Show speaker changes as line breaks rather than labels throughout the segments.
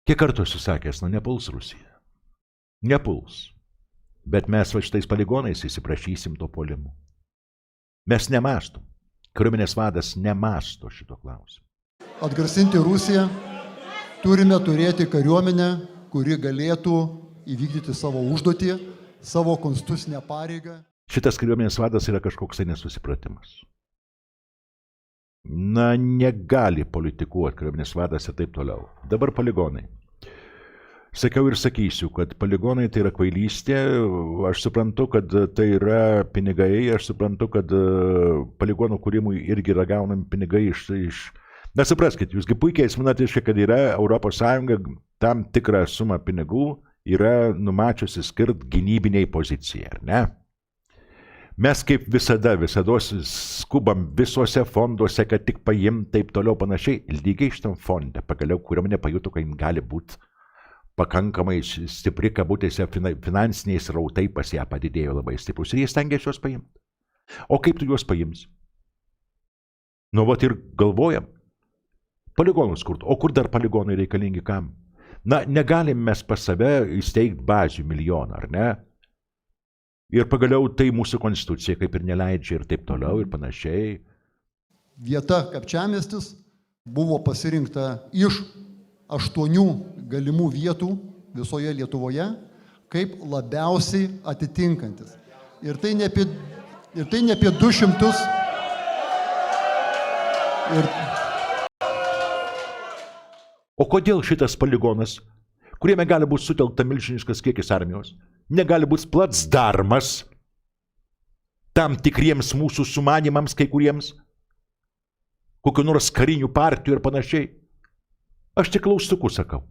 Kiek kartų esu sakęs, nepuls Rusija. Nepuls. Bet mes šitais poligonais įsiprašysim to puolimo. Mes nemastom. Kariuomenės vadas nemasto šito klausimu.
Atgrasinti Rusiją turime turėti kariuomenę, kuri galėtų įvykdyti savo užduotį, savo konstitucinę pareigą.
Šitas kariuomenės vadas yra kažkoks nesusipratimas. Negali politikuoti kariuomenės vadas ir taip toliau. Dabar poligonai. Sakiau ir sakysiu, kad poligonai tai yra kvailystė, aš suprantu, kad tai yra pinigai, aš suprantu, kad poligonų kūrimui irgi yra gaunami pinigai iš... Nesupraskit, jūsgi puikiai atsimenate, kad yra Europos Sąjunga tam tikrą sumą pinigų yra numačiusi skirt gynybiniai pozicijai, ar ne? Mes kaip visada skubam visuose fonduose, kad tik paim taip toliau panašiai, lygiai šitam fonde, pagaliau kariuomenė pajuto, kad jim gali būti pakankamai stipri, kabutėse finansiniai srautai pas ją padidėjo labai stiprus ir jie stengiasi juos paimti. O kaip tu juos paims? Nu, vat ir galvojam. Poligonus kurti. O kur dar poligonai reikalingi kam? Negalim mes pas save įsteigti bazių milijoną, ar ne? Ir pagaliau tai mūsų konstitucija kaip ir neleidžia ir taip toliau ir panašiai.
Vieta Kapčiamiestis buvo pasirinkta iš 8 galimų vietų visoje Lietuvoje kaip labiausiai atitinkantis. Ir tai ne apie 200.
O kodėl šitas poligonas, kuriame gali būti sutelkta milžiniškas kiekis armijos, negali būti placdarmas tam tikriems mūsų sumanimams kai kuriems, kokių nors karinių partijų ir panašiai? Aš tik klaustukų sakau.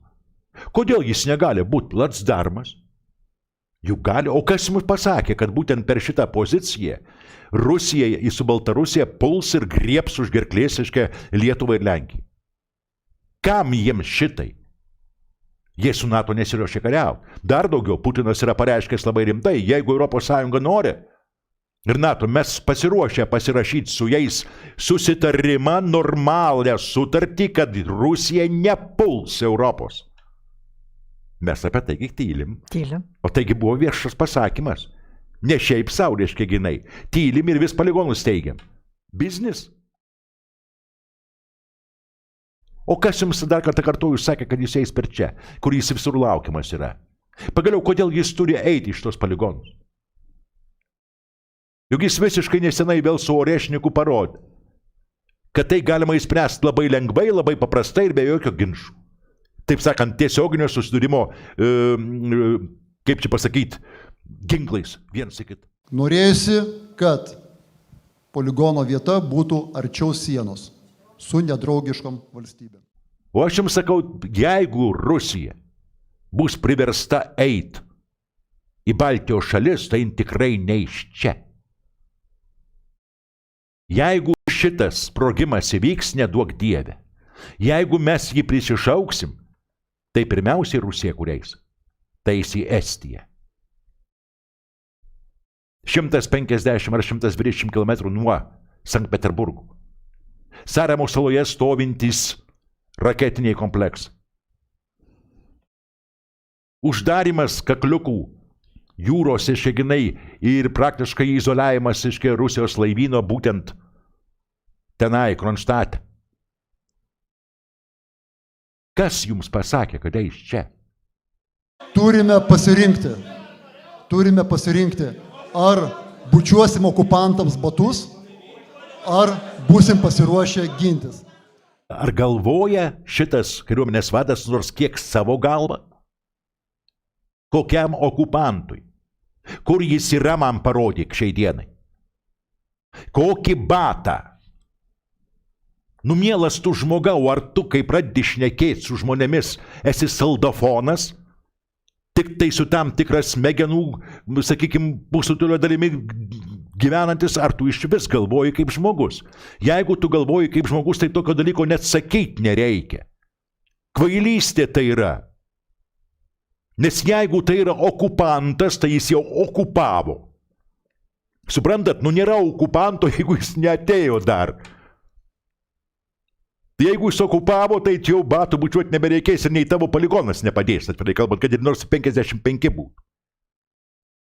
Kodėl jis negali būti placdarmas? Juk gali. O kas mums pasakė, kad būtent per šitą poziciją Rusija su Baltarusija puls ir griebs už gerklės Lietuvą ir Lenkiją? Kam jiems šitai? Jie su NATO nesiruošia kariauti. Dar daugiau, Putinas yra pareiškęs labai rimtai, jeigu Europos Sąjunga nori ir NATO, mes pasiruošę pasirašyti su jais susitarimą, normalią sutartį, kad Rusija nepuls Europos. Mes apie taigi tylim. O taigi buvo viešas pasakymas. Ne šiaip sau, reiškia ginai. Tylim ir vis poligonus teigiam. Biznis. O kas jums dar kartą kartuoju sakė, kad jis eis per čia, kur jis visur laukiamas yra? Pagaliau, kodėl jis turi eiti iš tos poligonus? Juk jis visiškai nesenai vėl su Orešniku parodė, kad tai galima įspręsti labai lengvai, labai paprastai ir be jokio ginčų. Taip sakant, tiesioginio susidūrimo, kaip čia pasakyti, ginklais vienas į kitą.
Norėjusi, kad poligono vieta būtų arčiau sienos su nedraugiškom valstybėm.
O aš jums sakau, jeigu Rusija bus priversta eiti į Baltijos šalis, tai tikrai ne iš čia. Jeigu šitas sprogimas įvyks, neduok Dieve. Jeigu mes jį prisišauksim, tai pirmiausiai Rusija kuriais. Tai į Estiją. 150 ar 120 km nuo Sankt Peterburgo. Saremo saloje stovintys raketiniai kompleksai. Uždarimas kakliukų jūros išeginai ir praktiškai izoliavimas iš Rusijos laivyno būtent tenai, Kronštate. Kas jums pasakė, kad eis čia?
Turime pasirinkti, ar bučiuosim okupantams batus, ar būsim pasiruošę gintis.
Ar galvoja šitas kariuomenės vadas nors kiek savo galvą? Kokiam okupantui? Kur jis yra, man parodyk šiai dienai? Kokį batą? Nu, mielas tu žmogau, ar tu, kai pradedi šnekėti su žmonėmis, esi saldafonas, tik tai su tam tikras smegenų, sakykime, pusrutulio dalimi gyvenantis, ar tu iš vis galvoji kaip žmogus? Jeigu tu galvoji kaip žmogus, tai tokio dalyko net sakyti nereikia. Kvailystė tai yra. Nes jeigu tai yra okupantas, tai jis jau okupavo. Suprantat, nu nėra okupanto, jeigu jis neatėjo dar. Jeigu jis okupavo, tai jau batų bučiuoti nebereikės ir nei tavo poligonas nepadės, atvirai kalbant, kad ir nors 55 būtų.